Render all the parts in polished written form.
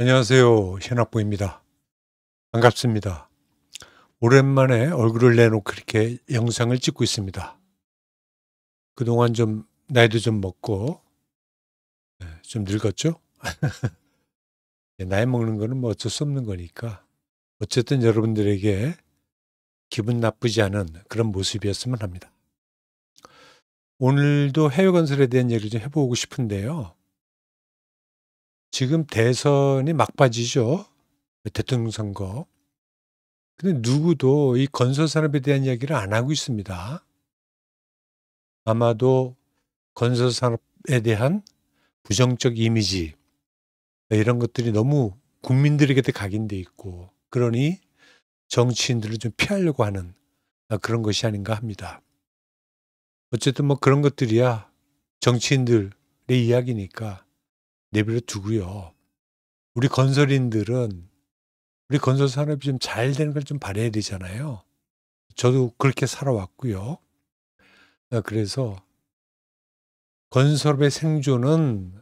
안녕하세요. 현학부입니다. 반갑습니다. 오랜만에 얼굴을 내놓고 이렇게 영상을 찍고 있습니다. 그동안 좀 나이도 좀 먹고 좀 늙었죠? 나이 먹는 거는 뭐 어쩔 수 없는 거니까 어쨌든 여러분들에게 기분 나쁘지 않은 그런 모습이었으면 합니다. 오늘도 해외 건설에 대한 얘기를 좀 해보고 싶은데요. 지금 대선이 막바지죠. 대통령 선거. 근데 누구도 이 건설 산업에 대한 이야기를 안 하고 있습니다. 아마도 건설 산업에 대한 부정적 이미지 이런 것들이 너무 국민들에게 각인돼 있고 그러니 정치인들을 좀 피하려고 하는 그런 것이 아닌가 합니다. 어쨌든 뭐 그런 것들이야 정치인들의 이야기니까 내버려 두고요. 우리 건설인들은 우리 건설 산업이 좀 잘 되는 걸 좀 바라야 되잖아요. 저도 그렇게 살아왔고요. 그래서 건설업의 생존은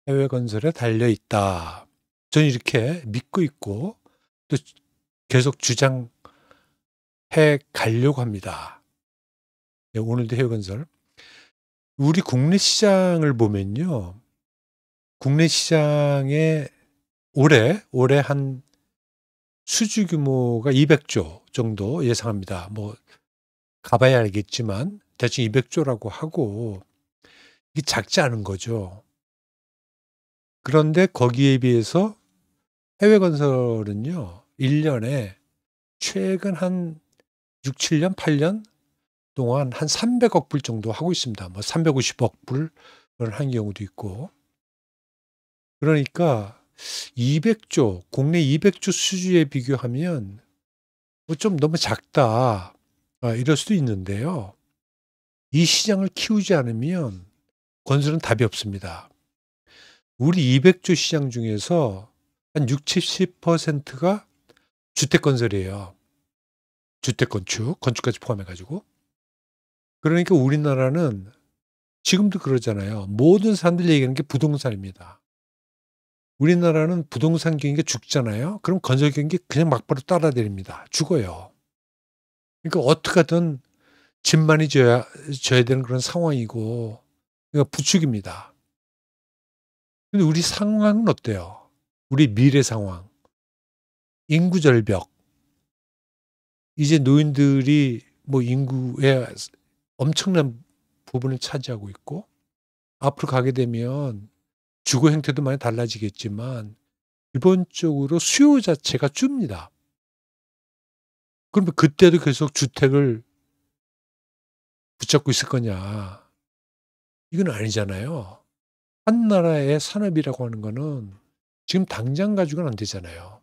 해외 건설에 달려 있다. 저는 이렇게 믿고 있고 또 계속 주장해 가려고 합니다. 네, 오늘도 해외 건설. 우리 국내 시장을 보면요. 국내 시장에 올해 한 수주 규모가 200조 정도 예상합니다. 뭐 가봐야 알겠지만 대충 200조라고 하고 이게 작지 않은 거죠. 그런데 거기에 비해서 해외 건설은요. 1 년에 최근 한 6-7년, 8년 동안 한 300억 불 정도 하고 있습니다. 뭐 350억 불을 한 경우도 있고. 그러니까 200조, 국내 200조 수주에 비교하면 뭐 좀 너무 작다. 이럴 수도 있는데요. 이 시장을 키우지 않으면 건설은 답이 없습니다. 우리 200조 시장 중에서 한 60-70%가 주택 건설이에요. 주택 건축, 건축까지 포함해 가지고. 그러니까 우리나라는 지금도 그러잖아요. 모든 사람들이 얘기하는 게 부동산입니다. 우리나라는 부동산 경기가 죽잖아요. 그럼 건설 경기 그냥 막바로 따라내립니다. 죽어요. 그러니까 어떻게 하든 집 많이 져야 되는 그런 상황이고 그러니까 부축입니다. 근데 우리 상황은 어때요? 우리 미래 상황. 인구 절벽. 이제 노인들이 뭐 인구의 엄청난 부분을 차지하고 있고 앞으로 가게 되면 주거 형태도 많이 달라지겠지만 기본적으로 수요 자체가 줍니다. 그러면 그때도 계속 주택을 붙잡고 있을 거냐? 이건 아니잖아요. 한 나라의 산업이라고 하는 거는 지금 당장 가지고는 안 되잖아요.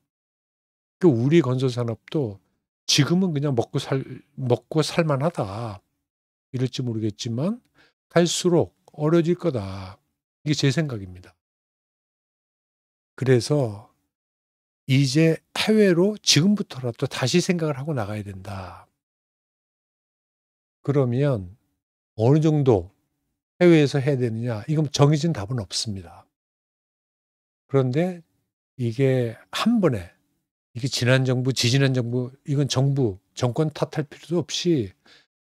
그 우리 건설 산업도 지금은 그냥 먹고 살만하다 이럴지 모르겠지만 갈수록 어려질 거다. 이게 제 생각입니다. 그래서 이제 해외로 지금부터라도 다시 생각을 하고 나가야 된다. 그러면 어느 정도 해외에서 해야 되느냐? 이건 정해진 답은 없습니다. 그런데 이게 한 번에 이게 지난 정부, 지지난 정부 이건 정권 탓할 필요도 없이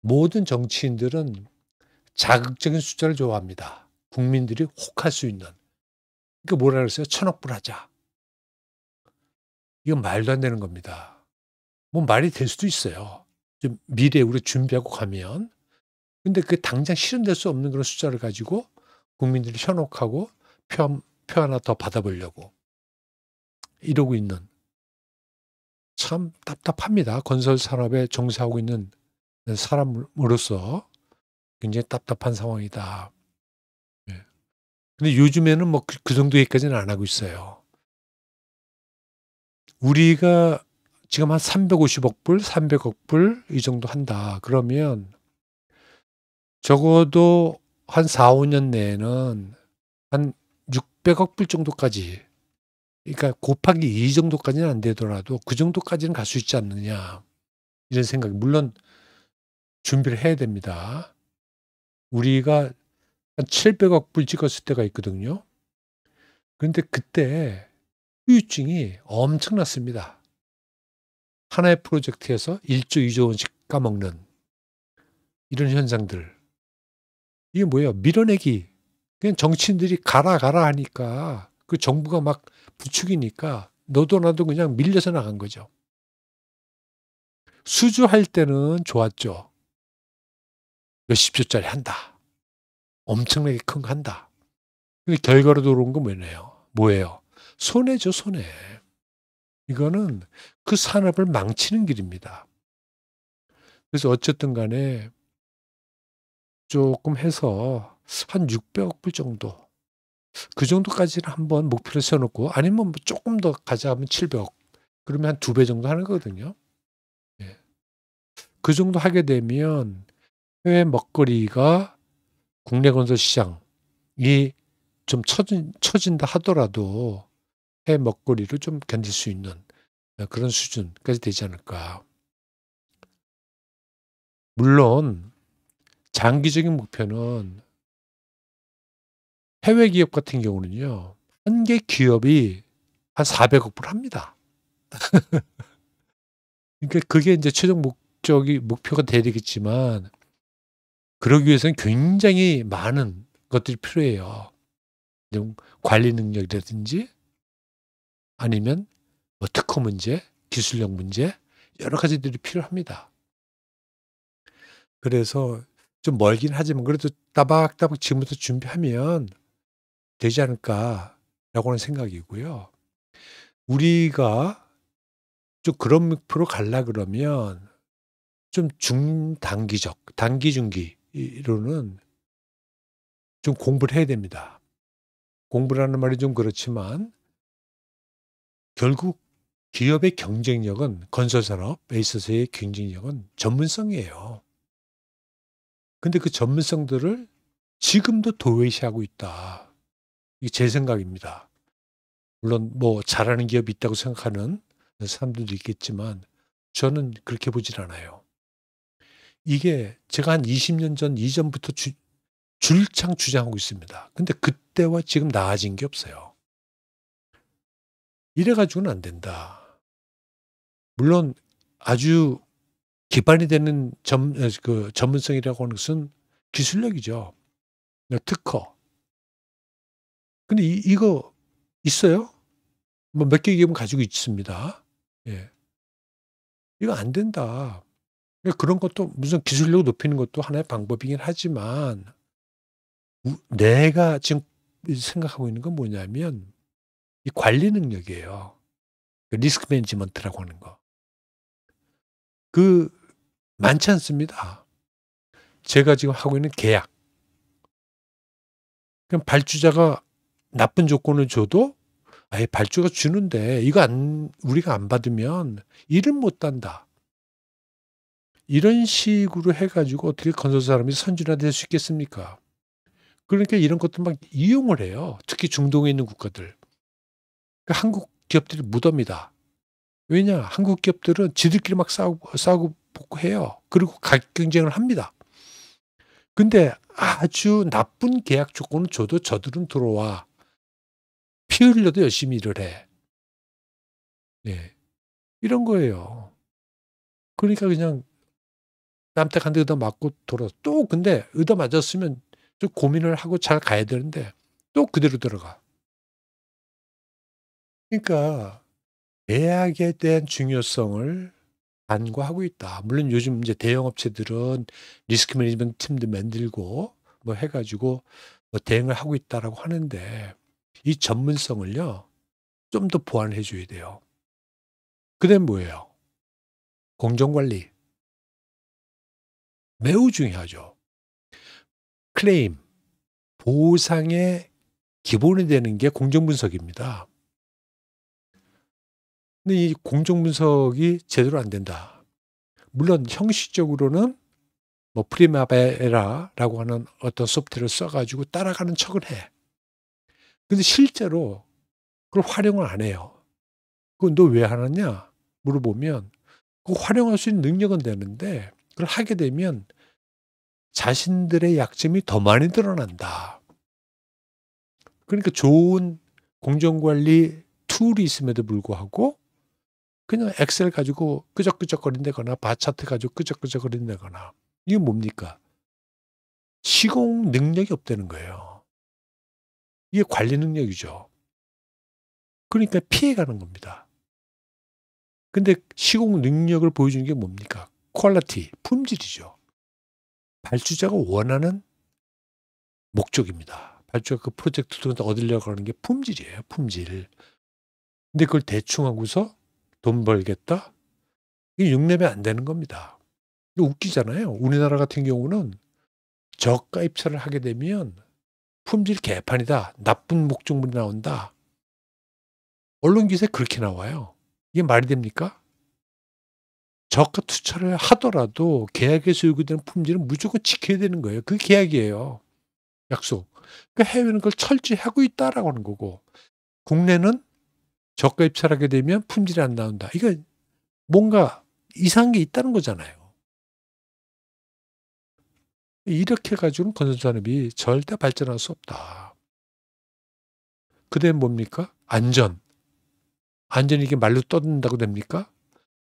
모든 정치인들은 자극적인 숫자를 좋아합니다. 국민들이 혹할 수 있는. 그러니까 뭐라 그랬어요? 1,000억 불 하자. 이건 말도 안 되는 겁니다. 뭐 말이 될 수도 있어요. 좀 미래에 우리가 준비하고 가면. 근데 그 당장 실현될 수 없는 그런 숫자를 가지고 국민들이 현혹하고 표 하나 더 받아보려고 이러고 있는 참 답답합니다. 건설 산업에 종사하고 있는 사람으로서 굉장히 답답한 상황이다. 예. 근데 요즘에는 뭐 그 정도까지는 안 하고 있어요. 우리가 지금 한 350억 불, 300억 불 이 정도 한다. 그러면 적어도 한 4-5년 내에는 한 600억 불 정도까지 그러니까 곱하기 2 정도까지는 안 되더라도 그 정도까지는 갈 수 있지 않느냐 이런 생각이 물론 준비를 해야 됩니다. 우리가 한 700억 불 찍었을 때가 있거든요. 그런데 그때 후유증이 엄청났습니다. 하나의 프로젝트에서 1조, 2조 원씩 까먹는 이런 현상들. 이게 뭐예요? 밀어내기. 그냥 정치인들이 가라 가라 하니까 그 정부가 막 부추기니까 너도 나도 그냥 밀려서 나간 거죠. 수주할 때는 좋았죠. 몇십 조짜리 한다. 엄청나게 큰 거 한다. 근데 결과로 들어온 건 뭐예요? 손해죠, 손해. 이거는 그 산업을 망치는 길입니다. 그래서 어쨌든 간에 조금 해서 한 600억 불 정도, 그 정도까지는 한번 목표를 세워 놓고, 아니면 뭐 조금 더 가자 하면 700억. 그러면 한 2배 정도 하는 거거든요. 예. 그 정도 하게 되면 해외 먹거리가 국내 건설 시장이 좀 처진다 하더라도 해외 먹거리를 좀 견딜 수 있는 그런 수준까지 되지 않을까. 물론 장기적인 목표는 해외 기업 같은 경우는요. 한 개 기업이 한 400억 불 합니다. 그러니까 그게 인제 최종 목표가 돼야 되겠지만, 그러기 위해서는 굉장히 많은 것들이 필요해요. 좀 관리 능력이라든지, 아니면 뭐 특허 문제, 기술력 문제, 여러 가지들이 필요합니다. 그래서 좀 멀긴 하지만 그래도 따박따박 지금부터 준비하면 되지 않을까라고 하는 생각이고요. 우리가 좀 그런 목표로 가려 그러면 좀 중단기적, 단기, 중기로는 좀 공부를 해야 됩니다. 공부라는 말이 좀 그렇지만 결국 기업의 경쟁력은, 건설산업에 있어서의 경쟁력은 전문성이에요. 근데 그 전문성들을 지금도 도외시하고 있다. 이게 제 생각입니다. 물론 뭐 잘하는 기업이 있다고 생각하는 사람들도 있겠지만 저는 그렇게 보질 않아요. 이게 제가 한 20년 전 이전부터 줄창 주장하고 있습니다. 근데 그때와 지금 나아진 게 없어요. 이래 가지고는 안 된다. 물론 아주 기반이 되는 그 전문성이라고 하는 것은 기술력이죠. 특허. 근데 이거 있어요? 뭐 몇 개 기업은 가지고 있습니다. 예. 이거 안 된다. 그런 것도 무슨 기술력을 높이는 것도 하나의 방법이긴 하지만, 내가 지금 생각하고 있는 건 뭐냐면 이 관리 능력이에요. 그 리스크 매니지먼트라고 하는 거. 그 많지 않습니다. 제가 지금 하고 있는 계약. 그럼 발주자가 나쁜 조건을 줘도 아예 발주가 주는데 이거 우리가 안 받으면 일은 못 단다. 이런 식으로 해 가지고 어떻게 건설 사람이 선진화될 수 있겠습니까? 그러니까 이런 것들 막 이용을 해요. 특히 중동에 있는 국가들. 그러니까 한국 기업들이 무덤이다. 왜냐? 한국 기업들은 지들끼리 막 싸우고 복구해요. 그리고 가격 경쟁을 합니다. 근데 아주 나쁜 계약 조건을 줘도 저들은 들어와. 피 흘려도 열심히 일을 해. 네. 이런 거예요. 그러니까 그냥 땀딱 한 대 얻어 맞고 돌아서 또, 근데 얻어 맞았으면 좀 고민을 하고 잘 가야 되는데 또 그대로 들어가. 그러니까 계약에 대한 중요성을 간과하고 있다. 물론 요즘 이제 대형 업체들은 리스크 매니지먼트 팀도 만들고 뭐 해 가지고 뭐 대응을 하고 있다라고 하는데, 이 전문성을요 좀 더 보완해 줘야 돼요. 그다음에 뭐예요? 공정관리. 매우 중요하죠. 클레임, 보상의 기본이 되는 게 공정분석입니다. 근데 이 공정분석이 제대로 안 된다. 물론 형식적으로는 뭐 프리마베라라고 하는 어떤 소프트웨어를 써 가지고 따라가는 척을 해. 근데 실제로 그걸 활용을 안 해요. "그거 너 왜 하느냐?" 물어보면 그 활용할 수 있는 능력은 되는데 그걸 하게 되면 자신들의 약점이 더 많이 드러난다. 그러니까 좋은 공정관리 툴이 있음에도 불구하고 그냥 엑셀 가지고 끄적끄적거린다거나 바차트 가지고 끄적끄적거린다거나 이게 뭡니까? 시공 능력이 없다는 거예요. 이게 관리 능력이죠. 그러니까 피해가는 겁니다. 근데 시공 능력을 보여주는 게 뭡니까? 퀄리티, 품질이죠. 발주자가 원하는 목적입니다. 발주자가 그 프로젝트를 얻으려고 하는 게 품질이에요, 품질. 근데 그걸 대충 하고서 돈 벌겠다? 이게 육내면 안 되는 겁니다. 이거 웃기잖아요. 우리나라 같은 경우는 저가 입찰을 하게 되면 품질 개판이다. 나쁜 목적물이 나온다. 언론 기사에 그렇게 나와요. 이게 말이 됩니까? 저가 투자를 하더라도 계약에서 요구되는 품질은 무조건 지켜야 되는 거예요. 그게 계약이에요. 약속. 그러니까 해외는 그걸 철저히 하고 있다라고 하는 거고 국내는 저가 입찰하게 되면 품질이 안 나온다. 이거 뭔가 이상한 게 있다는 거잖아요. 이렇게 가지고는 건설산업이 절대 발전할 수 없다. 그다음에 뭡니까? 안전. 안전이 이게 말로 떠든다고 됩니까?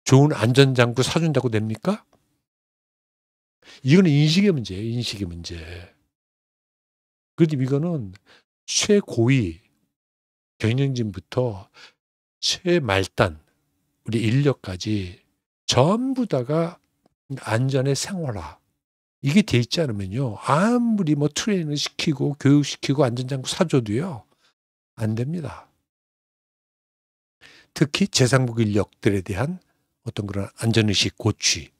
좋은 안전장구 사준다고 됩니까? 이거는 인식의 문제예요, 인식의 문제. 그런데 이거는 최고위 경영진부터 최말단 우리 인력까지 전부 다가 안전의 생활화 이게 돼 있지 않으면요. 아무리 뭐 트레이닝을 시키고 교육시키고 안전장구 사줘도요. 안 됩니다. 특히 재상국 인력들에 대한 어떤 그런 안전의식 고취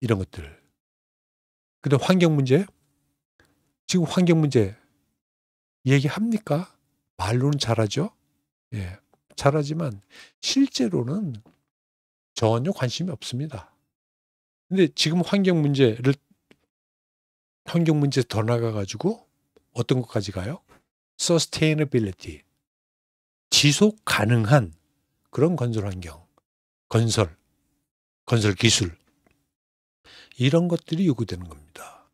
이런 것들. 그다음 환경 문제. 지금 환경 문제 얘기합니까? 말로는 잘하죠. 예. 잘하지만 실제로는 전혀 관심이 없습니다. 근데 지금 환경 문제 더 나가 가지고 어떤 것까지 가요? sustainability. 지속 가능한 그런 건설 환경, 건설 기술 이런 것들이 요구되는 겁니다.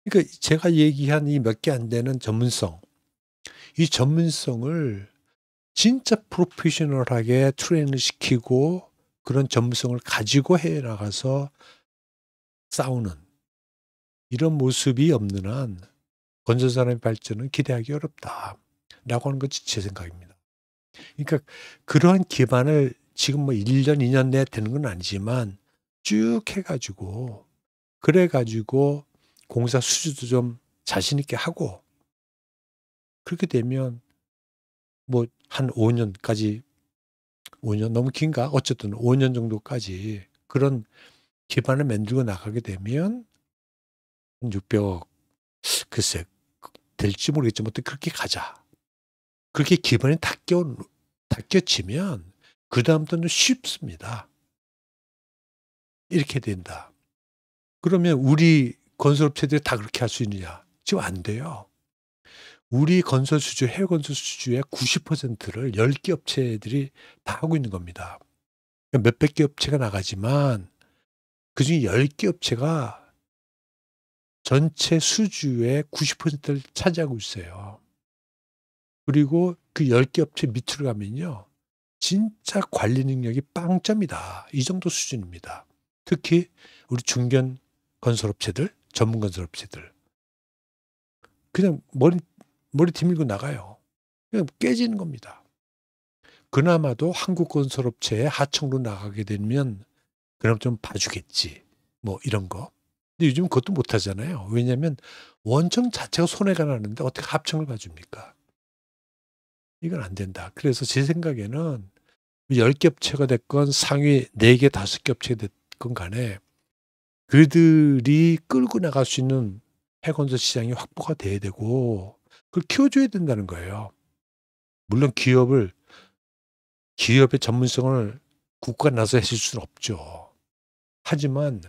그러니까 제가 얘기한 이 몇 개 안 되는 전문성, 이 전문성을 진짜 프로페셔널하게 트레이닝을 시키고 그런 전문성을 가지고 해외에 나가서 싸우는 이런 모습이 없는 한 건설산업의 발전은 기대하기 어렵다라고 하는 것이 제 생각입니다. 그러니까 그러한 기반을 지금 뭐 1 년, 2년 내에 되는 건 아니지만 쭉 해 가지고 그래 가지고 공사 수주도 좀 자신 있게 하고 그렇게 되면 뭐 한 5 년까지 5년 너무 긴가? 어쨌든 5년 정도까지 그런 기반을 만들고 나가게 되면 한 600억 글쎄 될지 모르겠지만 어떻게 그렇게 가자. 그렇게 기반이 닦여지면 그다음부터는 쉽습니다. 이렇게 된다. 그러면 우리 건설업체들이 다 그렇게 할 수 있느냐? 지금 안 돼요. 우리 건설 수주, 해외 건설 수주의 90%를 10개 업체들이 다 하고 있는 겁니다. 몇백 개 업체가 나가지만 그중에 10개 업체가 전체 수주의 90%를 차지하고 있어요. 그리고 그 10개 업체 밑으로 가면요. 진짜 관리 능력이 빵점이다. 이 정도 수준입니다. 특히 우리 중견 건설업체들, 전문 건설업체들. 그냥 머리 뒤밀고 나가요. 그냥 깨지는 겁니다. 그나마도 한국 건설업체의 하청으로 나가게 되면 그럼 좀 봐주겠지. 뭐 이런 거. 근데 요즘 그것도 못 하잖아요. 왜냐하면 원청 자체가 손해가 나는데 어떻게 합청을 봐줍니까? 이건 안 된다. 그래서 제 생각에는 10개 업체가 됐건 상위 4개, 5개 업체가 됐건 간에 그들이 끌고 나갈 수 있는 해건설 시장이 확보가 돼야 되고 그걸 키워줘야 된다는 거예요. 물론 기업의 전문성을 국가가 나서 해줄 수는 없죠. 하지만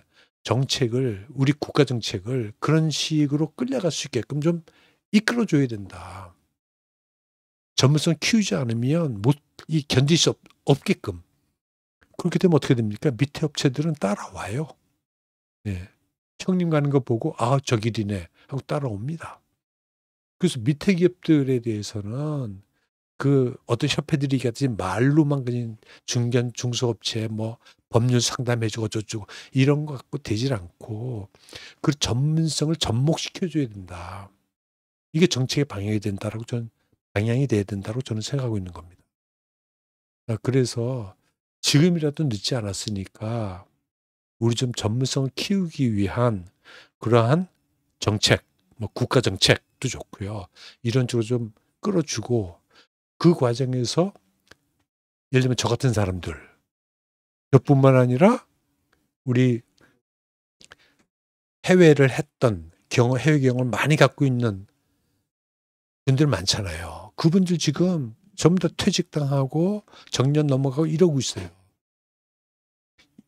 우리 국가 정책을 그런 식으로 끌려갈 수 있게끔 좀 이끌어줘야 된다. 전문성 키우지 않으면 견딜 수 없게끔. 그렇게 되면 어떻게 됩니까? 밑에 업체들은 따라와요. 네. 형님 가는 거 보고 '아 저 길이네.' 하고 따라옵니다. 그래서 밑에 기업들에 대해서는 그 어떤 협회들이 같이 말로만 그냥 중견 중소업체 뭐 법률 상담해 주고 어쩌고 이런 거 갖고 되질 않고 그 전문성을 접목시켜 줘야 된다. 이게 정책의 방향이 돼야 된다고 저는 생각하고 있는 겁니다. 그래서 지금이라도 늦지 않았으니까 우리 좀 전문성을 키우기 위한 그러한 정책, 뭐 국가 정책도 좋고요. 이런 쪽으로 좀 끌어주고 그 과정에서 예를 들면 저 같은 사람들 저뿐만 아니라 우리 해외를 했던 해외 경험을 많이 갖고 있는 분들 많잖아요. 그분들 지금 전부 다 퇴직당하고 정년 넘어가고 이러고 있어요.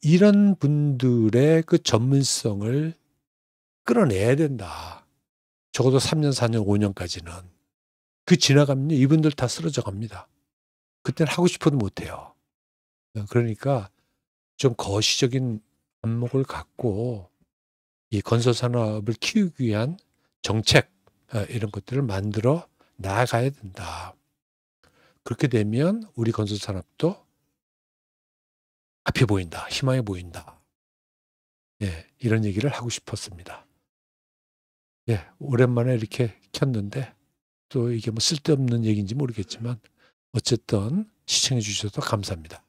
이런 분들의 그 전문성을 끌어내야 된다. 적어도 3년, 4년, 5년까지는. 그 지나가면요, 이분들 다 쓰러져 갑니다. 그때는 하고 싶어도 못해요. 그러니까 좀 거시적인 안목을 갖고 이 건설 산업을 키우기 위한 정책 이런 것들을 만들어 나아가야 된다. 그렇게 되면 우리 건설 산업도 앞이 보인다. 희망이 보인다. 예, 이런 얘기를 하고 싶었습니다. 예, 오랜만에 이렇게 켰는데 또 이게 뭐 쓸데없는 얘기인지 모르겠지만 어쨌든 시청해 주셔서 감사합니다.